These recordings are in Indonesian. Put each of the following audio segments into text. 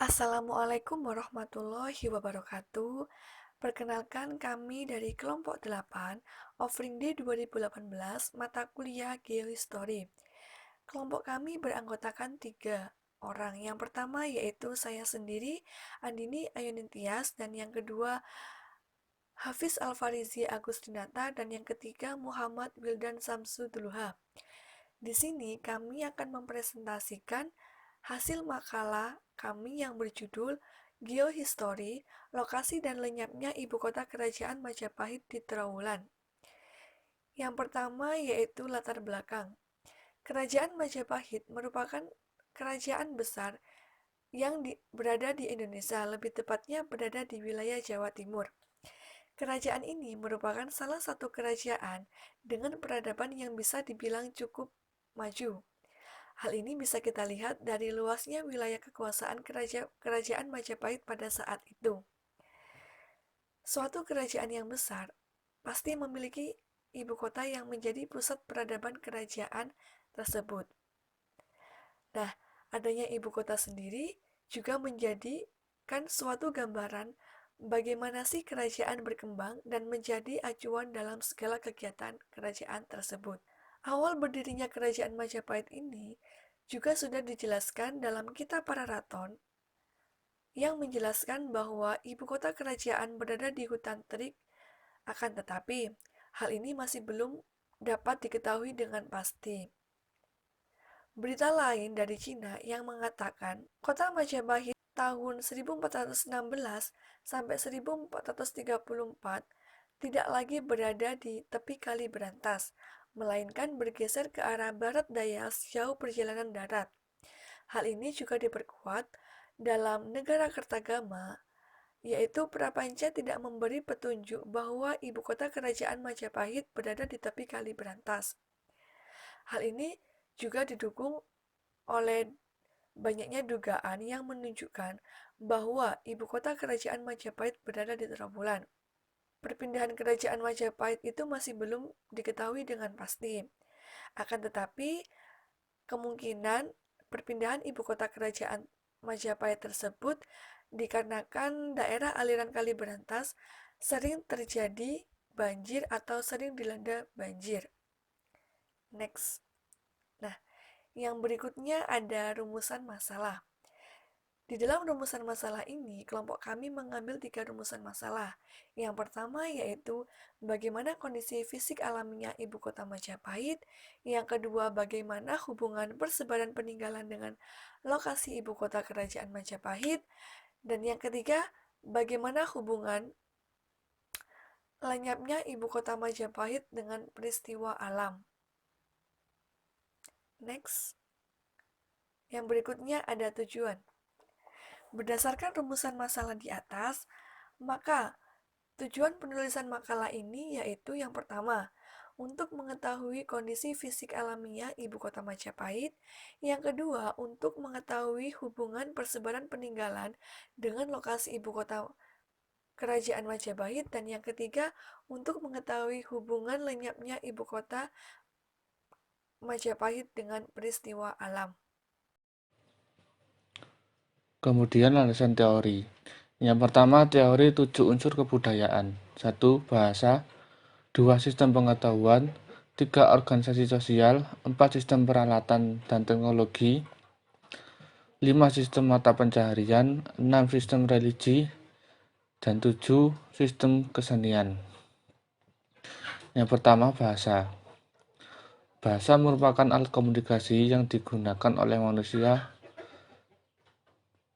Assalamualaikum warahmatullahi wabarakatuh. Perkenalkan kami dari kelompok 8, Offering Day 2018, mata kuliah Geohistory. Kelompok kami beranggotakan 3 orang. Yang pertama yaitu saya sendiri, Andini Ayunintias, dan yang kedua Hafiz Alfarizi Agustinata, dan yang ketiga Muhammad Wildan Samsuduluha. Di sini kami akan mempresentasikan hasil makalah kami yang berjudul Geohistory, Lokasi dan Lenyapnya Ibu Kota Kerajaan Majapahit di Trawulan. Yang pertama yaitu latar belakang. Kerajaan Majapahit merupakan kerajaan besar yang berada di Indonesia, lebih tepatnya berada di wilayah Jawa Timur. Kerajaan ini merupakan salah satu kerajaan dengan peradaban yang bisa dibilang cukup maju. Hal ini bisa kita lihat dari luasnya wilayah kekuasaan kerajaan Majapahit pada saat itu. Suatu kerajaan yang besar pasti memiliki ibu kota yang menjadi pusat peradaban kerajaan tersebut. Nah, adanya ibu kota sendiri juga menjadikan suatu gambaran bagaimana sih kerajaan berkembang dan menjadi acuan dalam segala kegiatan kerajaan tersebut. Awal berdirinya kerajaan Majapahit ini juga sudah dijelaskan dalam kitab Pararaton yang menjelaskan bahwa ibu kota kerajaan berada di hutan terik, akan tetapi hal ini masih belum dapat diketahui dengan pasti. Berita lain dari Cina yang mengatakan kota Majapahit tahun 1416 sampai 1434 tidak lagi berada di tepi Kali Berantas, melainkan bergeser ke arah barat daya sejauh perjalanan darat. Hal ini juga diperkuat dalam Negara Kertagama, yaitu Prapanca tidak memberi petunjuk bahwa ibu kota kerajaan Majapahit berada di tepi Kali Berantas. Hal ini juga didukung oleh banyaknya dugaan yang menunjukkan bahwa ibu kota kerajaan Majapahit berada di Trawulan. Perpindahan kerajaan Majapahit itu masih belum diketahui dengan pasti. Akan tetapi, kemungkinan perpindahan ibu kota kerajaan Majapahit tersebut dikarenakan daerah aliran Kali Berantas sering terjadi banjir atau sering dilanda banjir. Next. Nah, yang berikutnya ada rumusan masalah. Di dalam rumusan masalah ini, kelompok kami mengambil 3 rumusan masalah. Yang pertama yaitu bagaimana kondisi fisik alamiah ibu kota Majapahit. Yang kedua, bagaimana hubungan persebaran peninggalan dengan lokasi ibu kota kerajaan Majapahit. Dan yang ketiga, bagaimana hubungan lenyapnya ibu kota Majapahit dengan peristiwa alam. Next. Yang berikutnya ada tujuan. Berdasarkan rumusan masalah di atas, maka tujuan penulisan makalah ini yaitu yang pertama, untuk mengetahui kondisi fisik alamiah ibu kota Majapahit. Yang kedua, untuk mengetahui hubungan persebaran peninggalan dengan lokasi ibu kota kerajaan Majapahit. Dan yang ketiga, untuk mengetahui hubungan lenyapnya ibu kota Majapahit dengan peristiwa alam. Kemudian landasan teori. Yang pertama, teori 7 unsur kebudayaan. 1. Bahasa. 2. Sistem pengetahuan. 3. Organisasi sosial. 4. Sistem peralatan dan teknologi. 5. Sistem mata pencaharian. 6. Sistem religi. Dan 7. Sistem kesenian. Yang pertama, bahasa. Bahasa merupakan alat komunikasi yang digunakan oleh manusia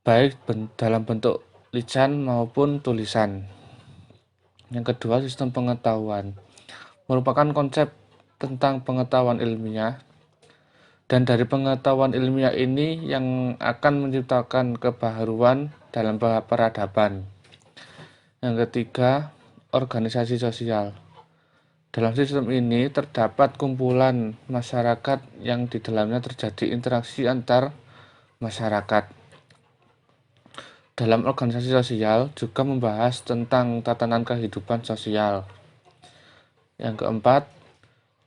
baik dalam bentuk lisan maupun tulisan. Yang kedua, sistem pengetahuan merupakan konsep tentang pengetahuan ilmiah, dan dari pengetahuan ilmiah ini yang akan menciptakan kebaharuan dalam peradaban. Yang ketiga, organisasi sosial. Dalam sistem ini terdapat kumpulan masyarakat yang di dalamnya terjadi interaksi antar masyarakat. Dalam organisasi sosial juga membahas tentang tatanan kehidupan sosial. Yang keempat,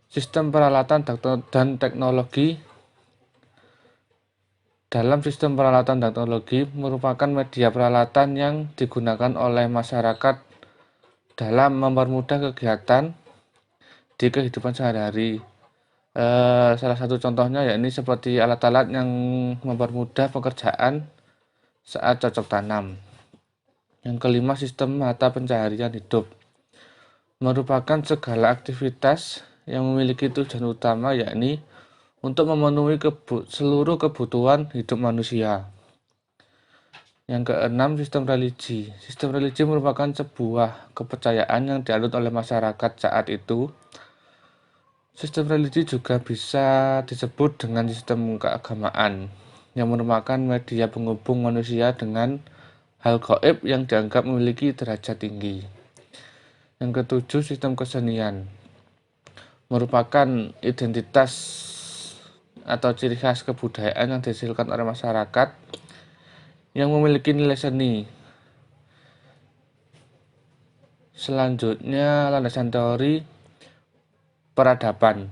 sistem peralatan dan teknologi dalam sistem peralatan teknologi merupakan media peralatan yang digunakan oleh masyarakat dalam mempermudah kegiatan di kehidupan sehari-hari. Salah satu contohnya yakni seperti alat-alat yang mempermudah pekerjaan saat cocok tanam. Yang kelima, sistem mata pencaharian hidup merupakan segala aktivitas yang memiliki tujuan utama yakni untuk memenuhi seluruh kebutuhan hidup manusia. Yang keenam, sistem religi. Sistem religi merupakan sebuah kepercayaan yang dianut oleh masyarakat saat itu. Sistem religi juga bisa disebut dengan sistem keagamaan, yang merupakan media penghubung manusia dengan hal gaib yang dianggap memiliki derajat tinggi. Yang ketujuh, sistem kesenian merupakan identitas atau ciri khas kebudayaan yang dihasilkan oleh masyarakat yang memiliki nilai seni. Selanjutnya, landasan teori peradaban.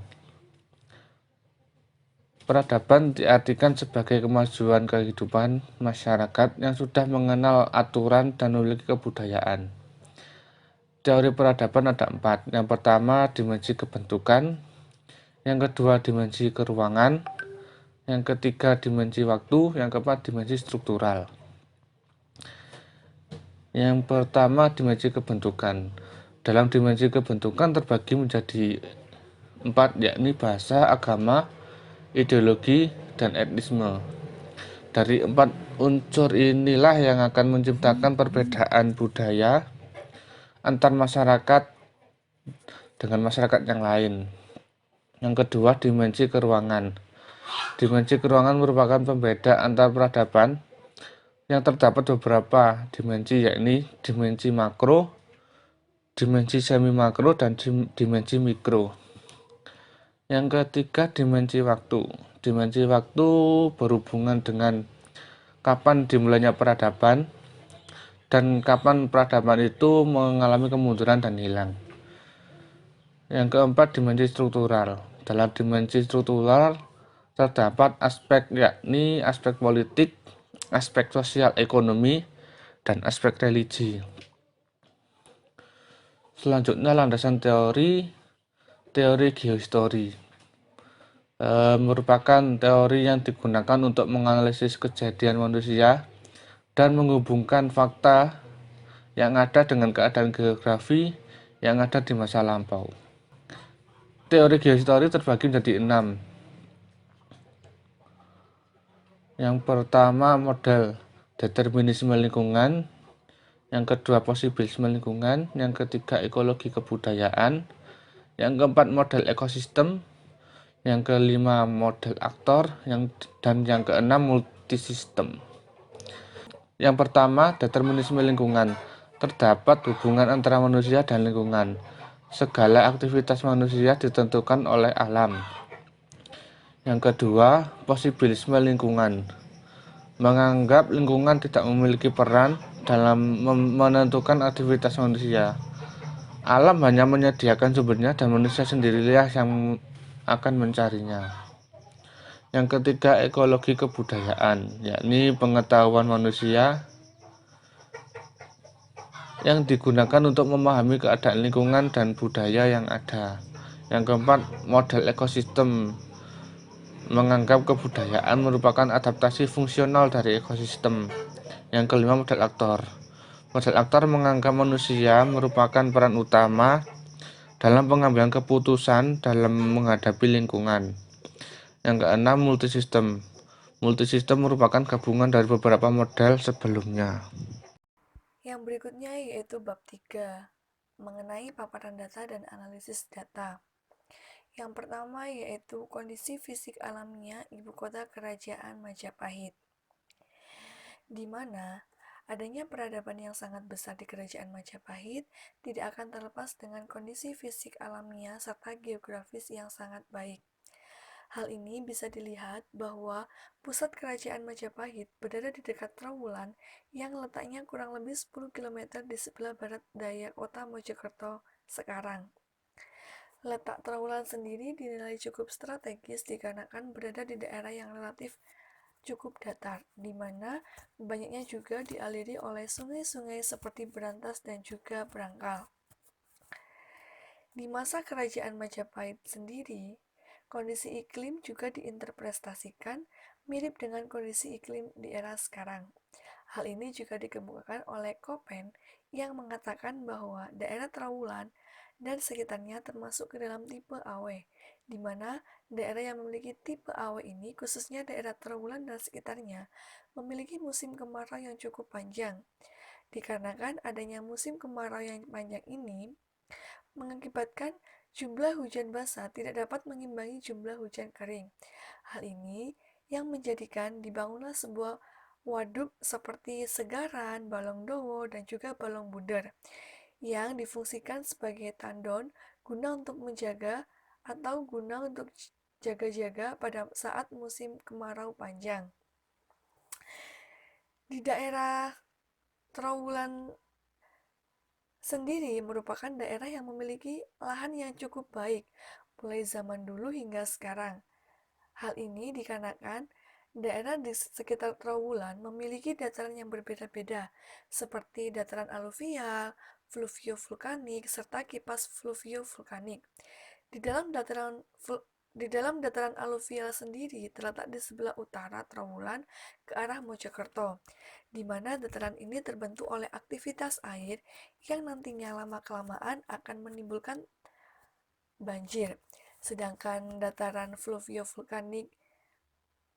Peradaban diartikan sebagai kemajuan kehidupan masyarakat yang sudah mengenal aturan dan memiliki kebudayaan. Teori peradaban ada 4. Yang pertama, dimensi kebentukan. Yang kedua, dimensi keruangan. Yang ketiga, dimensi waktu. Yang keempat, dimensi struktural. Yang pertama, dimensi kebentukan. Dalam dimensi kebentukan terbagi menjadi 4, yakni bahasa, agama, ideologi, dan etnisme. Dari 4 unsur inilah yang akan menciptakan perbedaan budaya antar masyarakat dengan masyarakat yang lain. Yang kedua, dimensi keruangan. Dimensi keruangan merupakan pembeda antar peradaban yang terdapat beberapa dimensi, yakni dimensi makro, dimensi semi makro, dan dimensi mikro. Yang ketiga, dimensi waktu. Dimensi waktu berhubungan dengan kapan dimulainya peradaban dan kapan peradaban itu mengalami kemunduran dan hilang. Yang keempat, dimensi struktural. Dalam dimensi struktural terdapat aspek yakni aspek politik, aspek sosial ekonomi, dan aspek religi. Selanjutnya, landasan teori geohistori. Merupakan teori yang digunakan untuk menganalisis kejadian manusia dan menghubungkan fakta yang ada dengan keadaan geografi yang ada di masa lampau. Teori geohistori terbagi menjadi 6. Yang pertama, model determinisme lingkungan. Yang kedua, posibilisme lingkungan. Yang ketiga, ekologi kebudayaan. Yang keempat, model ekosistem. Yang kelima, model aktor. Dan yang keenam, multisistem. Yang pertama, determinisme lingkungan. Terdapat hubungan antara manusia dan lingkungan. Segala aktivitas manusia ditentukan oleh alam. Yang kedua, posibilisme lingkungan. Menganggap lingkungan tidak memiliki peran dalam menentukan aktivitas manusia. Alam hanya menyediakan sumbernya dan manusia sendirilah yang akan mencarinya. Yang ketiga, ekologi kebudayaan, yakni pengetahuan manusia yang digunakan untuk memahami keadaan lingkungan dan budaya yang ada. Yang keempat, model ekosistem. Menganggap kebudayaan merupakan adaptasi fungsional dari ekosistem. Yang kelima, model aktor. Model aktor menganggap manusia merupakan peran utama dalam pengambilan keputusan dalam menghadapi lingkungan. Yang keenam, multisistem. Multisistem merupakan gabungan dari beberapa model sebelumnya. Yang berikutnya yaitu bab 3, mengenai paparan data dan analisis data. Yang pertama yaitu kondisi fisik alamnya ibu kota kerajaan Majapahit, di mana adanya peradaban yang sangat besar di kerajaan Majapahit tidak akan terlepas dengan kondisi fisik alamnya serta geografis yang sangat baik. Hal ini bisa dilihat bahwa pusat kerajaan Majapahit berada di dekat Trowulan yang letaknya kurang lebih 10 km di sebelah barat daya kota Mojokerto sekarang. Letak Trowulan sendiri dinilai cukup strategis dikarenakan berada di daerah yang relatif cukup datar, di mana banyaknya juga dialiri oleh sungai-sungai seperti Berantas dan juga Berangkal. Di masa kerajaan Majapahit sendiri, kondisi iklim juga diinterpretasikan mirip dengan kondisi iklim di era sekarang. Hal ini juga dikemukakan oleh Koppen yang mengatakan bahwa daerah Trawulan dan sekitarnya termasuk ke dalam tipe AW, di mana daerah yang memiliki tipe AW ini, khususnya daerah Trawulan dan sekitarnya, memiliki musim kemarau yang cukup panjang. Dikarenakan adanya musim kemarau yang panjang ini, mengakibatkan jumlah hujan basah tidak dapat mengimbangi jumlah hujan kering. Hal ini yang menjadikan dibangunlah sebuah waduk seperti Segaran, Balong Dowo, dan juga Balong Buder yang difungsikan sebagai tandon guna untuk menjaga atau guna untuk jaga-jaga pada saat musim kemarau panjang. Di daerah Trawulan sendiri merupakan daerah yang memiliki lahan yang cukup baik mulai zaman dulu hingga sekarang. Hal ini dikarenakan daerah di sekitar Trawulan memiliki dataran yang berbeda-beda, seperti dataran aluvial, fluvio-vulkanik, serta kipas fluvio-vulkanik. Di dalam dataran di dalam dataran aluvial sendiri terletak di sebelah utara Trawulan ke arah Mojokerto, di mana dataran ini terbentuk oleh aktivitas air yang nantinya lama-kelamaan akan menimbulkan banjir. Sedangkan dataran fluvio-vulkanik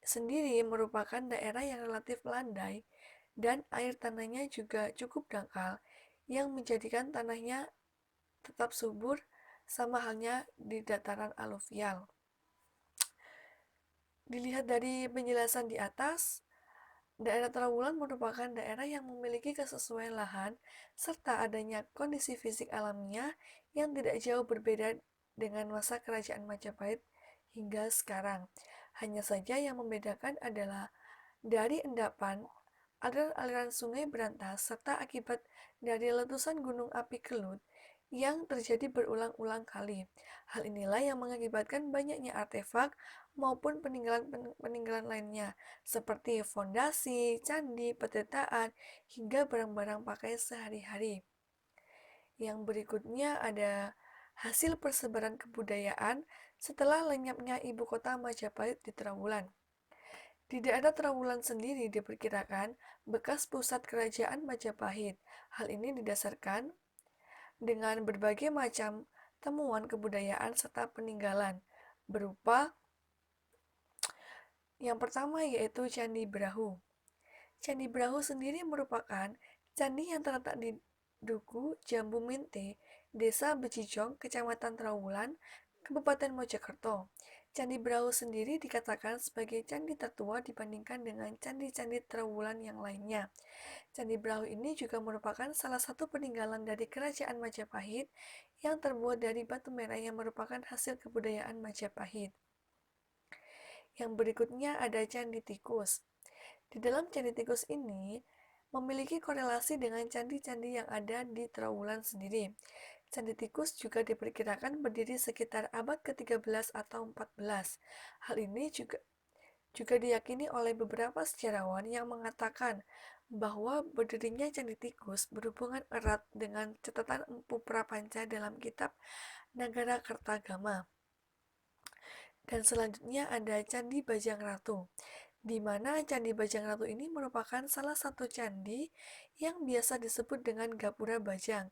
sendiri merupakan daerah yang relatif landai dan air tanahnya juga cukup dangkal yang menjadikan tanahnya tetap subur sama halnya di dataran aluvial. Dilihat dari penjelasan di atas, daerah Trawulan merupakan daerah yang memiliki kesesuaian lahan serta adanya kondisi fisik alamiah yang tidak jauh berbeda dengan masa kerajaan Majapahit hingga sekarang. Hanya saja yang membedakan adalah dari endapan aliran-aliran sungai Berantas serta akibat dari letusan gunung api Kelut yang terjadi berulang-ulang kali. Hal inilah yang mengakibatkan banyaknya artefak maupun peninggalan-peninggalan lainnya seperti fondasi, candi, petirtaan, hingga barang-barang pakai sehari-hari. Yang berikutnya ada hasil persebaran kebudayaan setelah lenyapnya ibu kota Majapahit di Trawulan. Di daerah Trawulan sendiri diperkirakan bekas pusat kerajaan Majapahit. Hal ini didasarkan dengan berbagai macam temuan kebudayaan serta peninggalan berupa yang pertama yaitu Candi Brahu. Candi Brahu sendiri merupakan candi yang terletak di Duku Jambu Mente, Desa Becijong, Kecamatan Trawulan, Kabupaten Mojokerto. Candi Brahu sendiri dikatakan sebagai candi tertua dibandingkan dengan candi-candi Trawulan yang lainnya. Candi Brahu ini juga merupakan salah satu peninggalan dari Kerajaan Majapahit yang terbuat dari batu merah yang merupakan hasil kebudayaan Majapahit. Yang berikutnya ada Candi Tikus. Di dalam Candi Tikus ini memiliki korelasi dengan candi-candi yang ada di Trawulan sendiri. Candi Tikus juga diperkirakan berdiri sekitar abad ke-13 atau 14. Hal ini juga diyakini oleh beberapa sejarawan yang mengatakan bahwa berdirinya Candi Tikus berhubungan erat dengan catatan Empu Prapanca dalam kitab Nagara Kertagama. Dan selanjutnya ada Candi Bajang Ratu, di mana Candi Bajang Ratu ini merupakan salah satu candi yang biasa disebut dengan Gapura Bajang,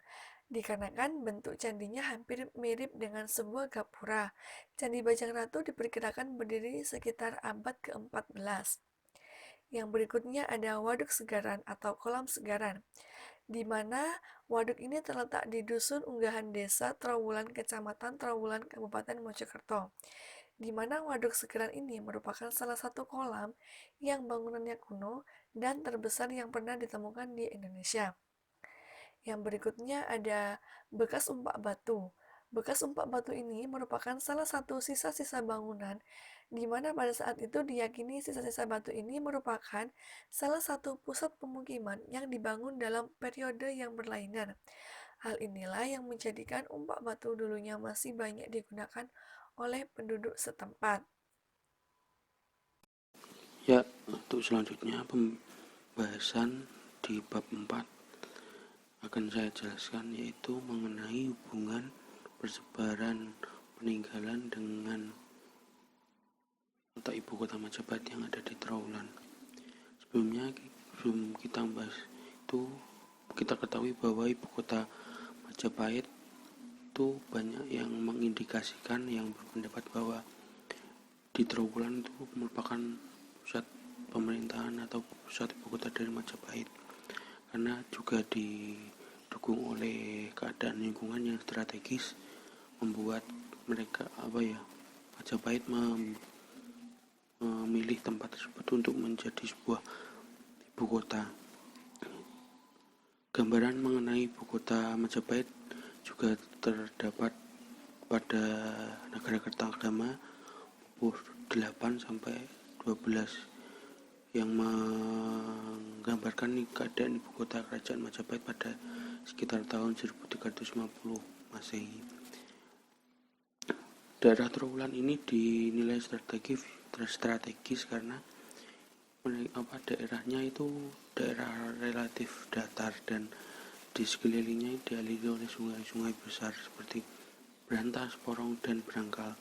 dikarenakan bentuk candinya hampir mirip dengan sebuah gapura. Candi Bajang Ratu diperkirakan berdiri sekitar abad ke-14. Yang berikutnya ada Waduk Segaran atau Kolam Segaran, di mana waduk ini terletak di Dusun Unggahan Desa Trawulan, Kecamatan Trawulan, Kabupaten Mojokerto, di mana Waduk Segaran ini merupakan salah satu kolam yang bangunannya kuno dan terbesar yang pernah ditemukan di Indonesia. Yang berikutnya ada bekas umpak batu. Bekas umpak batu ini merupakan salah satu sisa-sisa bangunan di mana pada saat itu diyakini sisa-sisa batu ini merupakan salah satu pusat pemukiman yang dibangun dalam periode yang berlainan. Hal inilah yang menjadikan umpak batu dulunya masih banyak digunakan oleh penduduk setempat. Ya, untuk selanjutnya pembahasan di bab 4 akan saya jelaskan, yaitu mengenai hubungan persebaran peninggalan dengan letak ibu kota Majapahit yang ada di Trowulan. Sebelum kita bahas itu, kita ketahui bahwa ibu kota Majapahit itu banyak yang mengindikasikan, yang berpendapat bahwa di Trowulan itu merupakan pusat pemerintahan atau pusat ibu kota dari Majapahit, karena juga didukung oleh keadaan lingkungan yang strategis membuat mereka Majapahit memilih tempat tersebut untuk menjadi sebuah ibu kota. Gambaran mengenai ibu kota Majapahit juga terdapat pada Nagara Kertagama 8 sampai 12 yang menggambarkan keadaan ibu kota kerajaan Majapahit pada sekitar tahun 1350 Masehi. Daerah Trowulan ini dinilai strategis karena daerahnya itu daerah relatif datar dan di sekelilingnya dialiri oleh sungai-sungai besar seperti Brantas, Porong, dan Brangkal.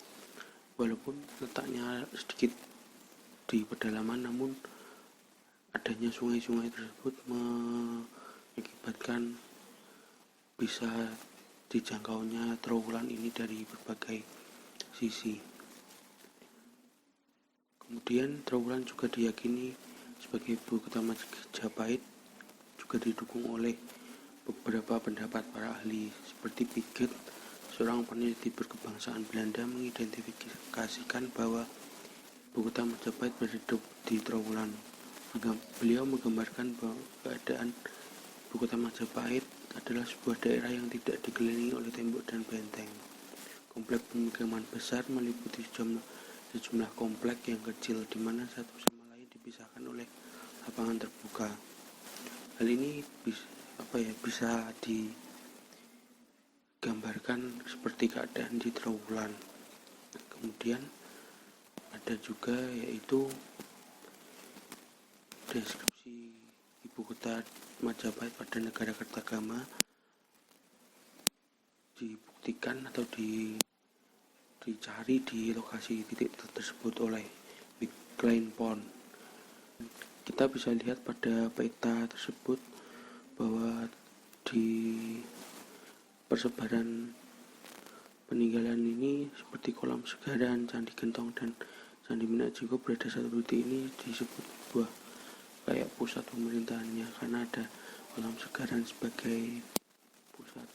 Walaupun letaknya sedikit di pedalaman, namun adanya sungai-sungai tersebut mengakibatkan bisa dijangkaunya Trowulan ini dari berbagai sisi. Kemudian Trowulan juga diyakini sebagai ibu kota Majapahit juga didukung oleh beberapa pendapat para ahli seperti Piget, seorang peneliti berkebangsaan Belanda, mengidentifikasikan bahwa ibu kota Majapahit berada di Trowulan. Beliau menggambarkan bahwa keadaan ibu kota Majapahit adalah sebuah daerah yang tidak dikelilingi oleh tembok dan benteng. Komplek pemukiman besar meliputi sejumlah komplek yang kecil di mana satu sama lain dipisahkan oleh lapangan terbuka. Hal ini bisa digambarkan seperti keadaan di Trowulan. Kemudian ada juga yaitu deskripsi ibu kota Majapahit pada Negara Kertagama dibuktikan atau dicari di lokasi titik tersebut oleh Klein Pond. Kita bisa lihat pada peta tersebut bahwa di persebaran peninggalan ini seperti kolam Segaran, Candi Gentong, dan Candi Minak Jinggo berada satu titik ini disebut sebuah kayak pusat pemerintahannya, karena ada kolam Segaran sebagai pusat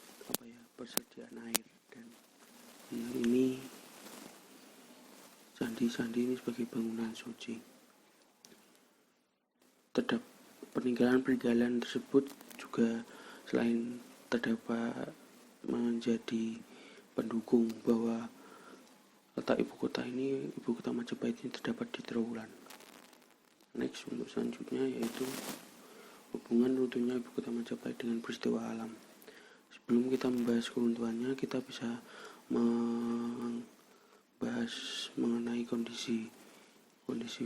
persediaan air, dan ini candi-candi ini sebagai bangunan suci. Terdapat peninggalan tersebut juga selain terdapat menjadi pendukung bahwa letak ibu kota Majapahit ini terdapat di Trowulan. Next, untuk selanjutnya yaitu hubungan runtuhnya ibu kota Majapahit dengan peristiwa alam. Sebelum kita membahas keruntuhannya, kita bisa membahas mengenai kondisi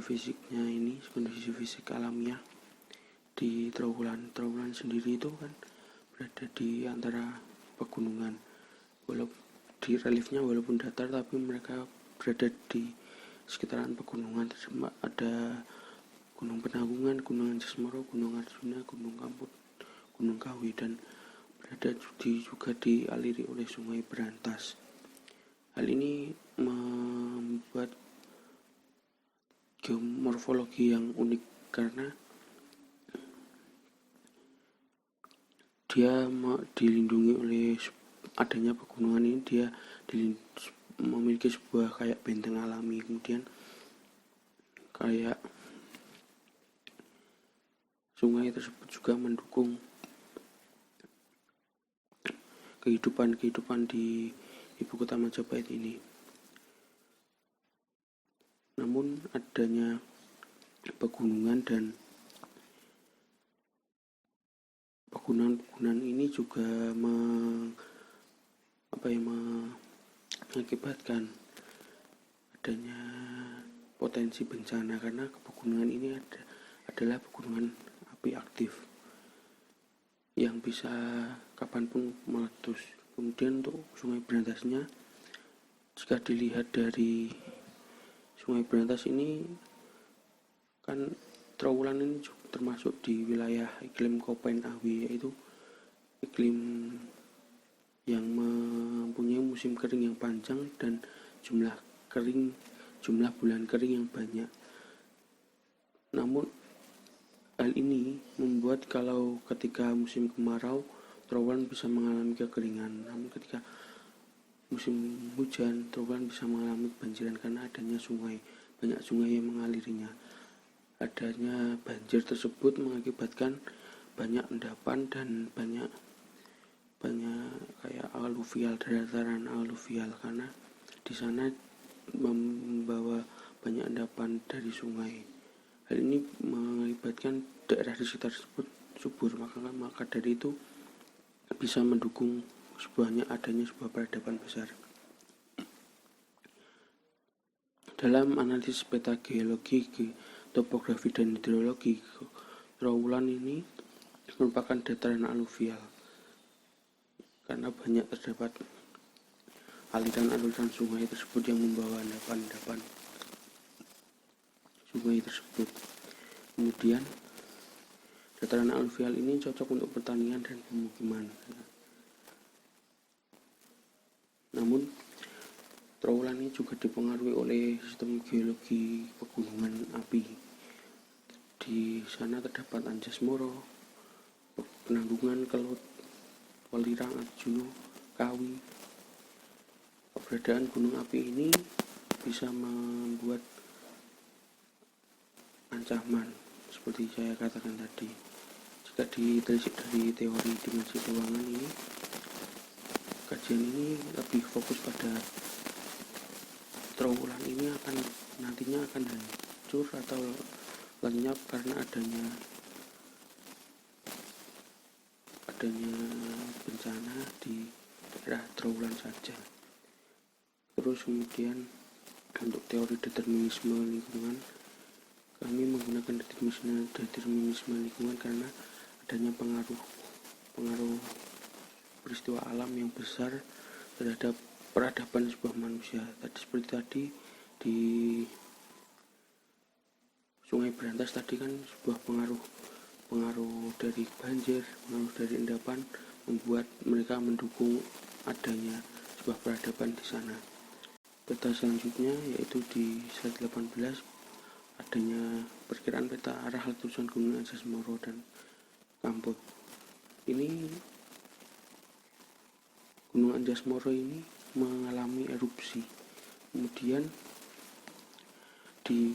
fisiknya ini, kondisi fisik alamiah di Trowulan. Trowulan sendiri itu kan berada di antara pegunungan. Walaupun di reliefnya walaupun datar, tapi mereka berada di sekitaran pegunungan tersebut. Ada Gunung Penanggungan, Gunung Anjas-Moro, Gunung Arjuna, Gunung Kamput, Gunung Kawi, dan berada juga dialiri oleh Sungai Brantas. Hal ini membuat geomorfologi yang unik karena dia dilindungi oleh adanya pegunungan ini. Dia memiliki sebuah kayak benteng alami, kemudian kayak sungai tersebut juga mendukung kehidupan di ibu kota Majapahit ini. Namun adanya pegunungan dan pegunungan ini juga mengakibatkan adanya potensi bencana karena pegunungan ini adalah pegunungan api aktif yang bisa kapanpun meletus. Kemudian untuk Sungai Brantasnya, jika dilihat dari Sungai Brantas ini kan Trowulan ini termasuk di wilayah iklim Köppen Awi, yaitu iklim yang mempunyai musim kering yang panjang dan jumlah bulan kering yang banyak. Namun hal ini membuat kalau ketika musim kemarau Trowulan bisa mengalami kekeringan, namun ketika musim hujan Trowulan bisa mengalami kebanjiran karena adanya banyak sungai yang mengalirinya. Adanya banjir tersebut mengakibatkan banyak endapan dan banyak kayak dataran aluvial karena di sana membawa banyak endapan dari sungai. Hal ini mengakibatkan daerah di sekitar tersebut subur, maka dari itu bisa mendukung adanya sebuah peradaban besar. Dalam analisis peta geologi, topografi dan hidrologi, Trowulan ini merupakan dataran aluvial karena banyak terdapat aliran-aliran sungai tersebut yang membawa endapan sungai tersebut. Kemudian dataran aluvial ini cocok untuk pertanian dan pemukiman. Namun Trowulan ini juga dipengaruhi oleh sistem geologi pegunungan api. Di sana terdapat Anjas Moro, Penanggungan, Kelut, Welirang, Arjuna, Kawi. Keberadaan gunung api ini bisa membuat ancaman seperti saya katakan tadi. Jika ditelisik dari teori dimensi ruangan ini, kajian ini lebih fokus pada Trowulan ini nantinya akan hancur atau lenyap karena adanya bencana di daerah Trowulan saja. Terus kemudian untuk teori determinisme lingkungan, kami menggunakan determinisme lingkungan karena adanya pengaruh peristiwa alam yang besar terhadap peradaban sebuah manusia. Seperti tadi di Sungai Brantas tadi kan sebuah pengaruh dari banjir, pengaruh dari endapan membuat mereka mendukung adanya sebuah peradaban di sana. Peta selanjutnya yaitu di slide 18 adanya perkiraan peta arah letusan Gunung Anjas Moro dan Kamput. Ini Gunung Anjas Moro ini mengalami erupsi. Kemudian di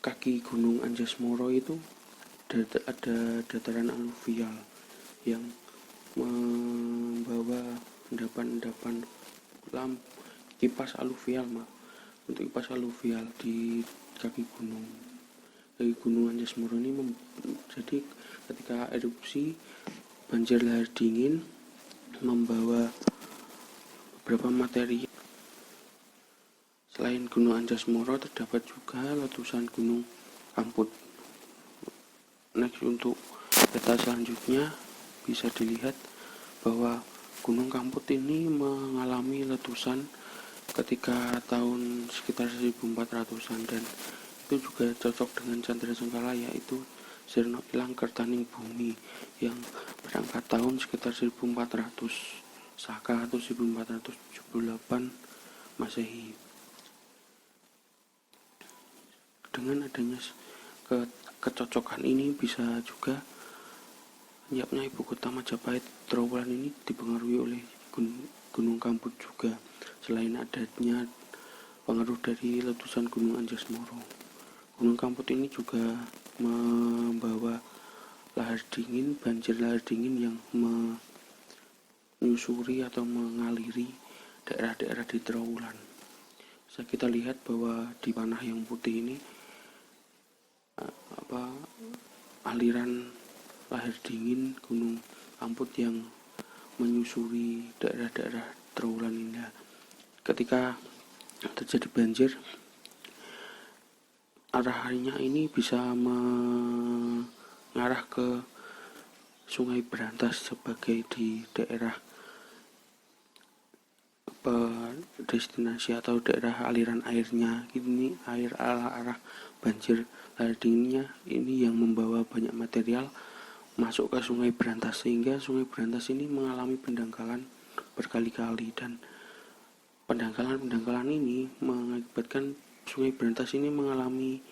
kaki Gunung Anjas Moro itu ada dataran aluvial yang membawa endapan kipas aluvial untuk kipas aluvial di kaki Gunung Anjas Moro ini jadi ketika erupsi banjir lahar dingin membawa beberapa materi. Selain Gunung Anjas Moro terdapat juga letusan Gunung Kamput. Next, untuk peta selanjutnya bisa dilihat bahwa Gunung Kamput ini mengalami letusan ketika tahun sekitar 1400-an dan itu juga cocok dengan Chandra Sengkala, yaitu Sirna Ilang Kertaning Bumi yang berangkat tahun sekitar 1400 Saka atau 1478 Masehi. Dengan adanya kecocokan ini bisa juga lenyapnya ibu kota Majapahit. Trowulan ini dipengaruhi oleh Gunung Kamput juga, selain adanya pengaruh dari letusan Gunung Anjas Moro. Gunung Kamput ini juga membawa banjir lahar dingin yang menyusuri atau mengaliri daerah-daerah di Trowulan. Bisa kita lihat bahwa di panah yang putih ini aliran lahar dingin Gunung Kamput yang menyusuri daerah-daerah Trowulan ini. Ketika terjadi banjir, arah airnya ini bisa mengarah ke Sungai Berantas sebagai di daerah destinasi atau daerah aliran airnya. Ini air arah banjir lahar dinginnya ini yang membawa banyak material masuk ke Sungai Berantas, sehingga Sungai Berantas ini mengalami pendangkalan berkali-kali, dan pendangkalan ini mengakibatkan Sungai Berantas ini mengalami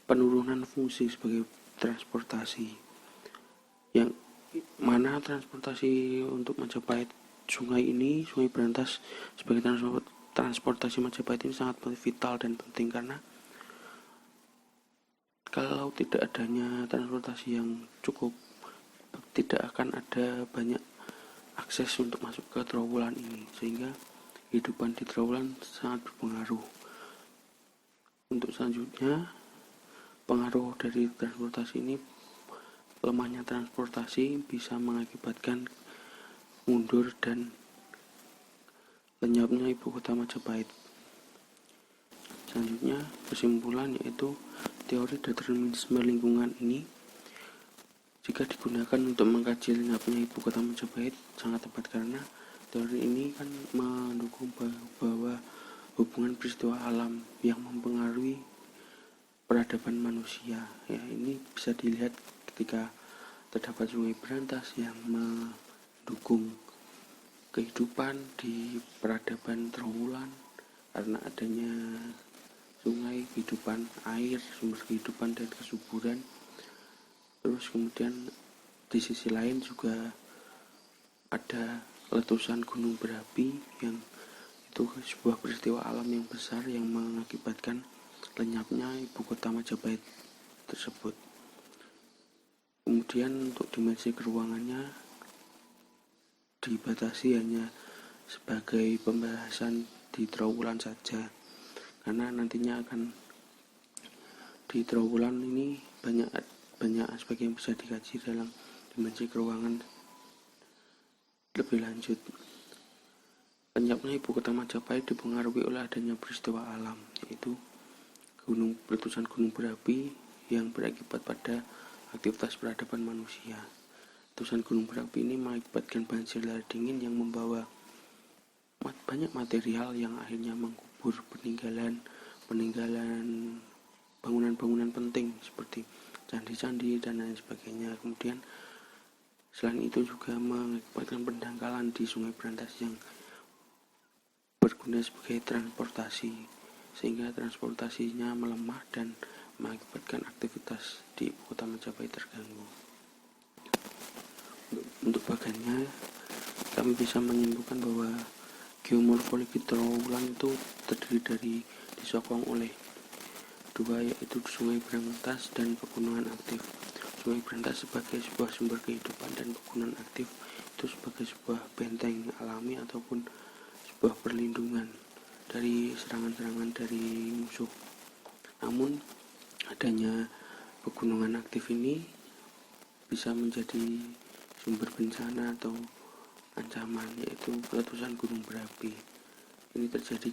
penurunan fungsi sebagai transportasi, yang mana transportasi untuk Majapahit Sungai Berantas sebagai transportasi Majapahit ini sangat vital dan penting, karena kalau tidak adanya transportasi yang cukup, tidak akan ada banyak akses untuk masuk ke Trowulan ini, sehingga kehidupan di Trowulan sangat berpengaruh. Untuk selanjutnya, pengaruh dari transportasi ini, lemahnya transportasi bisa mengakibatkan mundur dan lenyapnya ibu kota Majapahit. Selanjutnya, kesimpulan yaitu teori determinisme lingkungan ini jika digunakan untuk mengkaji lenyapnya ibu kota Majapahit sangat tepat, karena teori ini kan mendukung bahwa hubungan peristiwa alam yang mempengaruhi peradaban manusia. Ya, ini bisa dilihat ketika terdapat Sungai Berantas yang mendukung kehidupan di peradaban Trowulan, karena adanya sungai, kehidupan air, sumber kehidupan dan kesuburan. Terus kemudian di sisi lain juga ada letusan gunung berapi, yang itu sebuah peristiwa alam yang besar yang mengakibatkan lenyapnya ibu kota Majapahit tersebut. Kemudian untuk dimensi keruangannya dibatasi hanya sebagai pembahasan di Trowulan saja, karena nantinya akan di Trowulan ini banyak aspek yang bisa dikaji dalam dimensi keruangan lebih lanjut. Lenyapnya ibu kota Majapahit dipengaruhi oleh adanya peristiwa alam, yaitu letusan gunung berapi yang berakibat pada aktivitas peradaban manusia. Letusan gunung berapi ini mengakibatkan banjir lahar dingin yang membawa banyak material yang akhirnya mengubur peninggalan bangunan-bangunan penting seperti candi-candi dan lain sebagainya. Kemudian selain itu juga mengakibatkan pendangkalan di Sungai Berantas yang berguna sebagai transportasi, sehingga transportasinya melemah dan mengakibatkan aktivitas di ibu kota Majapahit terganggu. Untuk bagannya, kami bisa menyimpulkan bahwa geomorfologi Trowulan itu terdiri dari disokong oleh dua, yaitu Sungai Berantas dan pegunungan aktif. Sungai Berantas sebagai sebuah sumber kehidupan dan pegunungan aktif itu sebagai sebuah benteng alami ataupun sebuah perlindungan dari serangan-serangan dari musuh. Namun adanya pegunungan aktif ini bisa menjadi sumber bencana atau ancaman, yaitu letusan gunung berapi. Ini terjadi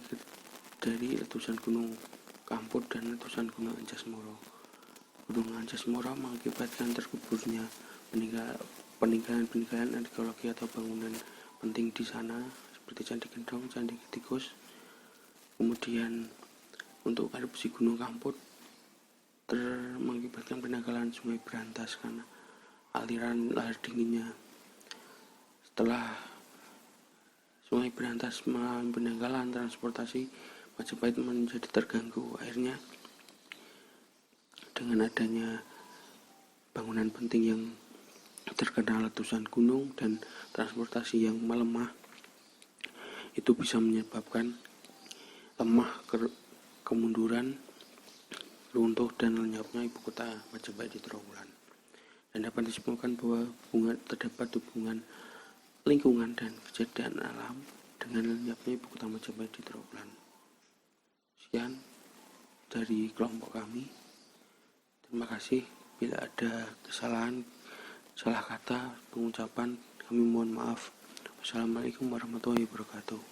dari letusan gunung Kamput dan letusan gunung Anjas-Moro. Gunung Anjas-Moro mengakibatkan terkuburnya peninggalan arkeologi atau bangunan penting di sana seperti Candi Gendong, Candi Tikus. Kemudian untuk erupsi gunung Kamput mengakibatkan pendangkalan Sungai Berantas karena aliran lahar dinginnya. Setelah Sungai Berantas mengalami pendangkalan, transportasi Majapahit menjadi terganggu. Akhirnya dengan adanya bangunan penting yang terkena letusan gunung dan transportasi yang melemah, itu bisa menyebabkan lemah kemunduran, runtuh dan lenyapnya ibu kota Majapahit di Trowulan. Dan dapat disimpulkan bahwa terdapat hubungan lingkungan dan kejadian alam dengan lenyapnya ibu kota Majapahit di Trowulan. Sekian dari kelompok kami. Terima kasih. Bila ada kesalahan, salah kata, pengucapan, kami mohon maaf. Wassalamualaikum warahmatullahi wabarakatuh.